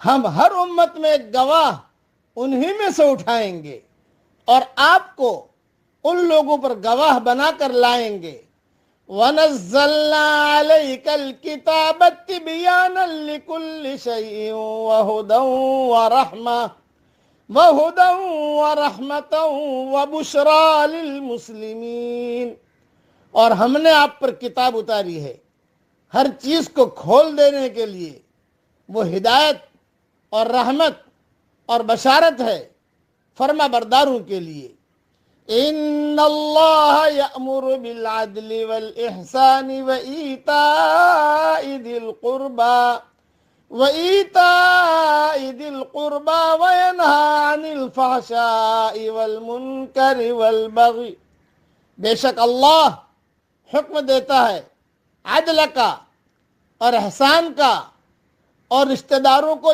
ہم ہر امت میں ایک گواہ انہی میں سے اٹھائیں گے اور آپ کو ان لوگوں پر گواہ بنا کر لائیں گے۔ وَنَزَّلْنَا عَلَيْكَ الْكِتَابَ تِبْيَانًا لِكُلِّ شَيْءٍ وَهُدًى وَرَحْمَةً وَبُشْرَى لِلْمُسْلِمِينَ، اور ہم نے آپ پر کتاب اتاری ہے ہر چیز کو کھول دینے کے لیے، وہ ہدایت اور رحمت اور بشارت ہے فرما برداروں کے لیے۔ ان اللہ یأمر بالعدل والإحسان وإیتاء ذی القربى وینہی عن الفحشاء والمنکر والبغی، بے شک اللہ حکم دیتا ہے عدل کا اور احسان کا اور رشتہ داروں کو